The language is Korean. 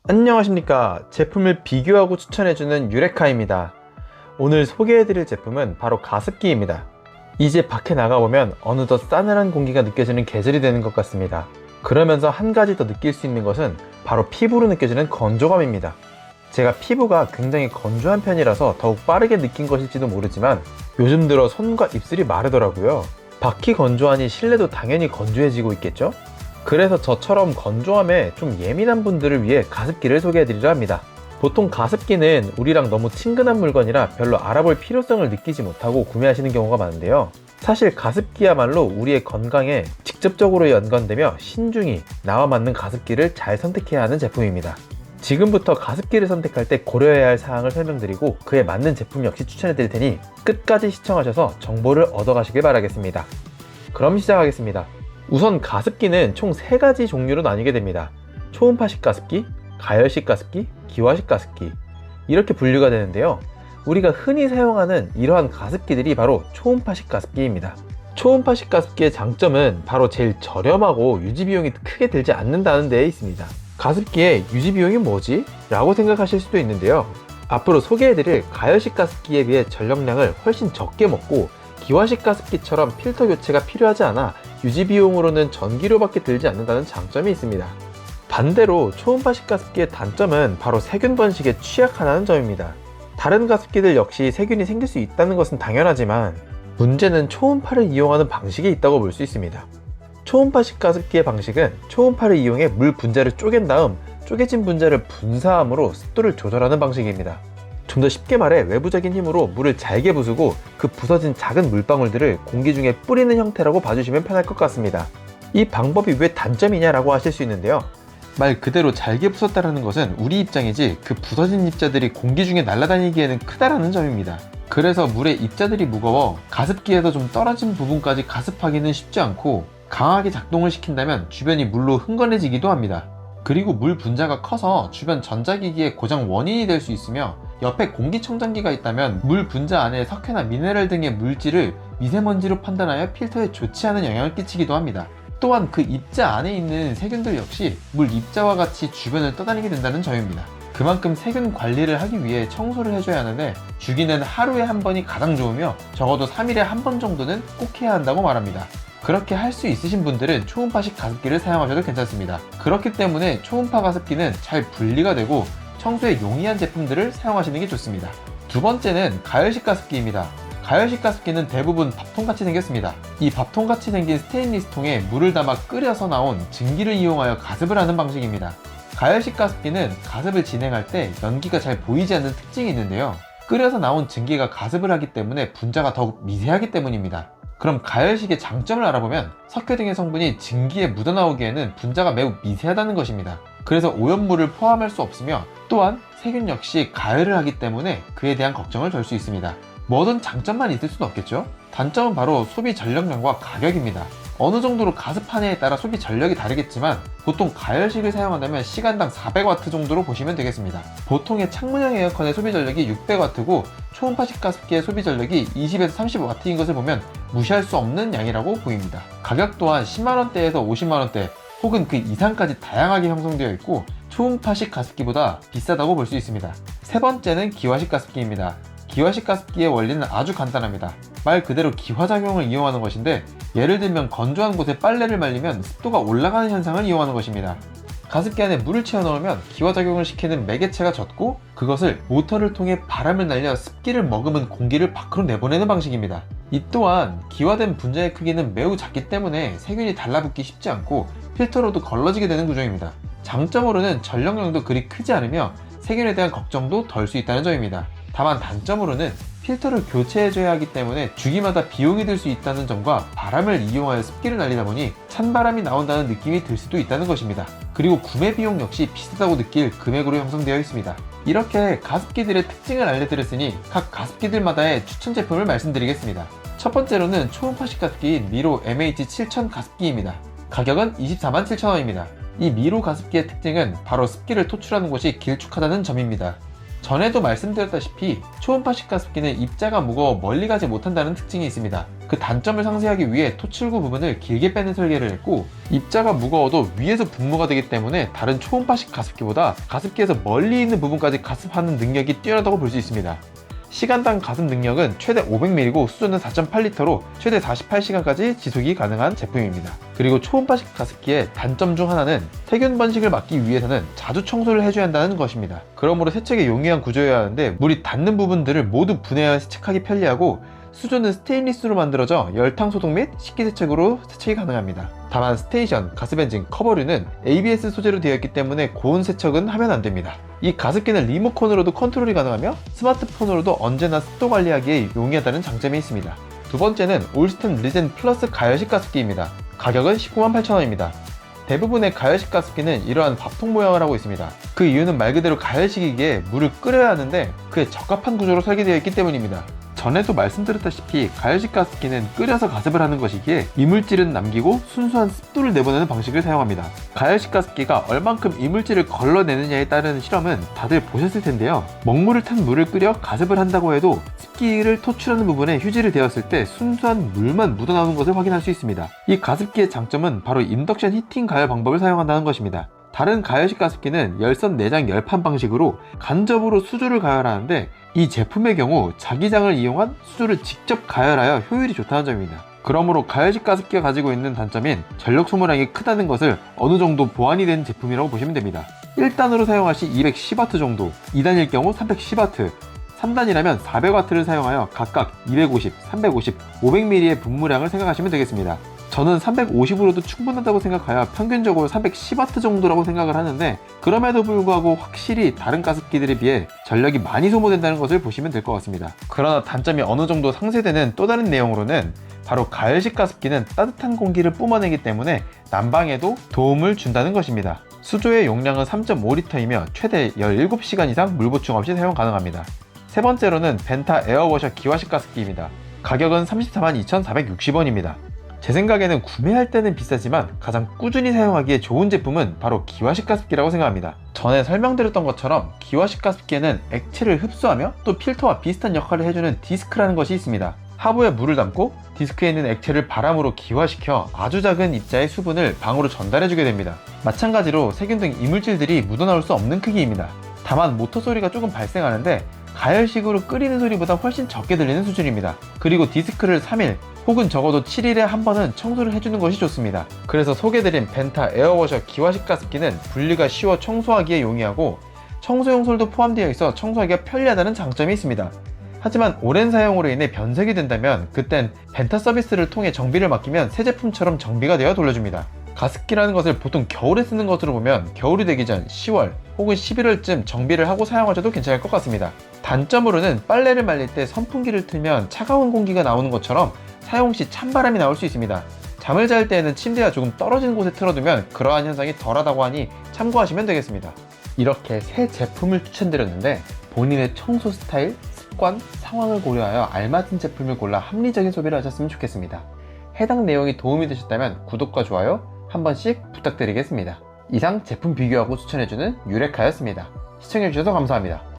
안녕하십니까. 제품을 비교하고 추천해주는 유레카입니다. 오늘 소개해드릴 제품은 바로 가습기입니다. 이제 밖에 나가보면 어느덧 싸늘한 공기가 느껴지는 계절이 되는 것 같습니다. 그러면서 한 가지 더 느낄 수 있는 것은 바로 피부로 느껴지는 건조감입니다. 제가 피부가 굉장히 건조한 편이라서 더욱 빠르게 느낀 것일지도 모르지만 요즘 들어 손과 입술이 마르더라고요. 밖이 건조하니 실내도 당연히 건조해지고 있겠죠? 그래서 저처럼 건조함에 좀 예민한 분들을 위해 가습기를 소개해드리려 합니다. 보통 가습기는 우리랑 너무 친근한 물건이라 별로 알아볼 필요성을 느끼지 못하고 구매하시는 경우가 많은데요. 사실 가습기야말로 우리의 건강에 직접적으로 연관되며 신중히 나와 맞는 가습기를 잘 선택해야 하는 제품입니다. 지금부터 가습기를 선택할 때 고려해야 할 사항을 설명드리고 그에 맞는 제품 역시 추천해드릴 테니 끝까지 시청하셔서 정보를 얻어가시길 바라겠습니다. 그럼 시작하겠습니다. 우선 가습기는 총 3가지 종류로 나뉘게 됩니다. 초음파식 가습기, 가열식 가습기, 기화식 가습기 이렇게 분류가 되는데요. 우리가 흔히 사용하는 이러한 가습기들이 바로 초음파식 가습기입니다. 초음파식 가습기의 장점은 바로 제일 저렴하고 유지비용이 크게 들지 않는다는 데에 있습니다. 가습기의 유지비용이 뭐지? 라고 생각하실 수도 있는데요. 앞으로 소개해드릴 가열식 가습기에 비해 전력량을 훨씬 적게 먹고 기화식 가습기처럼 필터 교체가 필요하지 않아 유지비용으로는 전기료밖에 들지 않는다는 장점이 있습니다. 반대로 초음파식 가습기의 단점은 바로 세균 번식에 취약하다는 점입니다. 다른 가습기들 역시 세균이 생길 수 있다는 것은 당연하지만 문제는 초음파를 이용하는 방식에 있다고 볼 수 있습니다. 초음파식 가습기의 방식은 초음파를 이용해 물 분자를 쪼갠 다음 쪼개진 분자를 분사함으로 습도를 조절하는 방식입니다. 좀 더 쉽게 말해 외부적인 힘으로 물을 잘게 부수고 그 부서진 작은 물방울들을 공기 중에 뿌리는 형태라고 봐주시면 편할 것 같습니다. 이 방법이 왜 단점이냐라고 하실 수 있는데요. 말 그대로 잘게 부쉈다는 것은 우리 입장이지 그 부서진 입자들이 공기 중에 날아다니기에는 크다라는 점입니다. 그래서 물의 입자들이 무거워 가습기에서 좀 떨어진 부분까지 가습하기는 쉽지 않고 강하게 작동을 시킨다면 주변이 물로 흥건해지기도 합니다. 그리고 물 분자가 커서 주변 전자기기의 고장 원인이 될 수 있으며 옆에 공기청정기가 있다면 물 분자 안에 석회나 미네랄 등의 물질을 미세먼지로 판단하여 필터에 좋지 않은 영향을 끼치기도 합니다. 또한 그 입자 안에 있는 세균들 역시 물 입자와 같이 주변을 떠다니게 된다는 점입니다. 그만큼 세균 관리를 하기 위해 청소를 해줘야 하는데 주기는 하루에 한 번이 가장 좋으며 적어도 3일에 한 번 정도는 꼭 해야 한다고 말합니다. 그렇게 할 수 있으신 분들은 초음파식 가습기를 사용하셔도 괜찮습니다. 그렇기 때문에 초음파 가습기는 잘 분리가 되고 청소에 용이한 제품들을 사용하시는 게 좋습니다. 두 번째는 가열식 가습기입니다. 가열식 가습기는 대부분 밥통같이 생겼습니다. 이 밥통같이 생긴 스테인리스 통에 물을 담아 끓여서 나온 증기를 이용하여 가습을 하는 방식입니다. 가열식 가습기는 가습을 진행할 때 연기가 잘 보이지 않는 특징이 있는데요. 끓여서 나온 증기가 가습을 하기 때문에 분자가 더욱 미세하기 때문입니다. 그럼 가열식의 장점을 알아보면 석회 등의 성분이 증기에 묻어나오기에는 분자가 매우 미세하다는 것입니다. 그래서 오염물을 포함할 수 없으며 또한 세균 역시 가열을 하기 때문에 그에 대한 걱정을 덜 수 있습니다. 뭐든 장점만 있을 수는 없겠죠? 단점은 바로 소비 전력량과 가격입니다. 어느 정도로 가습하느냐에 따라 소비 전력이 다르겠지만 보통 가열식을 사용한다면 시간당 400W 정도로 보시면 되겠습니다. 보통의 창문형 에어컨의 소비 전력이 600W고 초음파식 가습기의 소비 전력이 20에서 30W인 것을 보면 무시할 수 없는 양이라고 보입니다. 가격 또한 10만원대에서 50만원대 혹은 그 이상까지 다양하게 형성되어 있고 초음파식 가습기보다 비싸다고 볼 수 있습니다. 세 번째는 기화식 가습기입니다. 기화식 가습기의 원리는 아주 간단합니다. 말 그대로 기화작용을 이용하는 것인데 예를 들면 건조한 곳에 빨래를 말리면 습도가 올라가는 현상을 이용하는 것입니다. 가습기 안에 물을 채워 넣으면 기화작용을 시키는 매개체가 젖고 그것을 모터를 통해 바람을 날려 습기를 머금은 공기를 밖으로 내보내는 방식입니다. 이 또한 기화된 분자의 크기는 매우 작기 때문에 세균이 달라붙기 쉽지 않고 필터로도 걸러지게 되는 구조입니다. 장점으로는 전력량도 그리 크지 않으며 세균에 대한 걱정도 덜 수 있다는 점입니다. 다만 단점으로는 필터를 교체해줘야 하기 때문에 주기마다 비용이 들 수 있다는 점과 바람을 이용하여 습기를 날리다 보니 찬바람이 나온다는 느낌이 들 수도 있다는 것입니다. 그리고 구매 비용 역시 비싸다고 느낄 금액으로 형성되어 있습니다. 이렇게 가습기들의 특징을 알려드렸으니 각 가습기들마다의 추천 제품을 말씀드리겠습니다. 첫 번째로는 초음파식 가습기인 미로 MH7000 가습기입니다. 가격은 247,000원입니다. 이 미로 가습기의 특징은 바로 습기를 토출하는 곳이 길쭉하다는 점입니다. 전에도 말씀드렸다시피 초음파식 가습기는 입자가 무거워 멀리 가지 못한다는 특징이 있습니다. 그 단점을 상쇄하기 위해 토출구 부분을 길게 빼는 설계를 했고, 입자가 무거워도 위에서 분무가 되기 때문에 다른 초음파식 가습기보다 가습기에서 멀리 있는 부분까지 가습하는 능력이 뛰어나다고 볼 수 있습니다. 시간당 가습 능력은 최대 500ml고 수조는 4.8L로 최대 48시간까지 지속이 가능한 제품입니다. 그리고 초음파식 가습기의 단점 중 하나는 세균 번식을 막기 위해서는 자주 청소를 해줘야 한다는 것입니다. 그러므로 세척에 용이한 구조여야 하는데 물이 닿는 부분들을 모두 분해하여 세척하기 편리하고, 수조는 스테인리스로 만들어져 열탕 소독 및 식기세척으로 세척이 가능합니다. 다만 스테이션, 가스벤진, 커버류는 ABS 소재로 되어 있기 때문에 고온 세척은 하면 안 됩니다. 이 가습기는 리모컨으로도 컨트롤이 가능하며 스마트폰으로도 언제나 습도 관리하기에 용이하다는 장점이 있습니다. 두 번째는 올스템 리젠 플러스 가열식 가습기입니다. 가격은 198,000원입니다. 대부분의 가열식 가습기는 이러한 밥통 모양을 하고 있습니다. 그 이유는 말 그대로 가열식이기에 물을 끓여야 하는데 그에 적합한 구조로 설계되어 있기 때문입니다. 전에도 말씀드렸다시피 가열식 가습기는 끓여서 가습을 하는 것이기에 이물질은 남기고 순수한 습도를 내보내는 방식을 사용합니다. 가열식 가습기가 얼만큼 이물질을 걸러내느냐에 따른 실험은 다들 보셨을 텐데요. 먹물을 탄 물을 끓여 가습을 한다고 해도 습기를 토출하는 부분에 휴지를 대었을 때 순수한 물만 묻어나오는 것을 확인할 수 있습니다. 이 가습기의 장점은 바로 인덕션 히팅 가열 방법을 사용한다는 것입니다. 다른 가열식 가습기는 열선 내장 열판 방식으로 간접으로 수조를 가열하는데, 이 제품의 경우 자기장을 이용한 수조를 직접 가열하여 효율이 좋다는 점입니다. 그러므로 가열식 가습기가 가지고 있는 단점인 전력 소모량이 크다는 것을 어느 정도 보완이 된 제품이라고 보시면 됩니다. 1단으로 사용할 시 210W 정도, 2단일 경우 310W, 3단이라면 400W를 사용하여 각각 250, 350, 500ml의 분무량을 생각하시면 되겠습니다. 저는 350으로도 충분하다고 생각하여 평균적으로 310W 정도라고 생각을 하는데, 그럼에도 불구하고 확실히 다른 가습기들에 비해 전력이 많이 소모된다는 것을 보시면 될 것 같습니다. 그러나 단점이 어느 정도 상쇄되는 또 다른 내용으로는 바로 가열식 가습기는 따뜻한 공기를 뿜어내기 때문에 난방에도 도움을 준다는 것입니다. 수조의 용량은 3.5L이며 최대 17시간 이상 물 보충 없이 사용 가능합니다. 세 번째로는 벤타 에어워셔 기화식 가습기입니다. 가격은 342,460원입니다. 제 생각에는 구매할 때는 비싸지만 가장 꾸준히 사용하기에 좋은 제품은 바로 기화식 가습기라고 생각합니다. 전에 설명드렸던 것처럼 기화식 가습기에는 액체를 흡수하며 또 필터와 비슷한 역할을 해주는 디스크라는 것이 있습니다. 하부에 물을 담고 디스크에 있는 액체를 바람으로 기화시켜 아주 작은 입자의 수분을 방으로 전달해주게 됩니다. 마찬가지로 세균 등 이물질들이 묻어나올 수 없는 크기입니다. 다만 모터 소리가 조금 발생하는데 가열식으로 끓이는 소리보다 훨씬 적게 들리는 수준입니다. 그리고 디스크를 3일 혹은 적어도 7일에 한 번은 청소를 해주는 것이 좋습니다. 그래서 소개드린 벤타 에어워셔 기화식 가습기는 분리가 쉬워 청소하기에 용이하고 청소용 솔도 포함되어 있어 청소하기가 편리하다는 장점이 있습니다. 하지만 오랜 사용으로 인해 변색이 된다면 그땐 벤타 서비스를 통해 정비를 맡기면 새 제품처럼 정비가 되어 돌려줍니다. 가습기라는 것을 보통 겨울에 쓰는 것으로 보면 겨울이 되기 전 10월 혹은 11월쯤 정비를 하고 사용하셔도 괜찮을 것 같습니다. 단점으로는 빨래를 말릴 때 선풍기를 틀면 차가운 공기가 나오는 것처럼 사용 시 찬바람이 나올 수 있습니다. 잠을 잘 때에는 침대가 조금 떨어진 곳에 틀어두면 그러한 현상이 덜하다고 하니 참고하시면 되겠습니다. 이렇게 새 제품을 추천드렸는데 본인의 청소 스타일, 습관, 상황을 고려하여 알맞은 제품을 골라 합리적인 소비를 하셨으면 좋겠습니다. 해당 내용이 도움이 되셨다면 구독과 좋아요 한 번씩 부탁드리겠습니다. 이상 제품 비교하고 추천해주는 유레카였습니다. 시청해주셔서 감사합니다.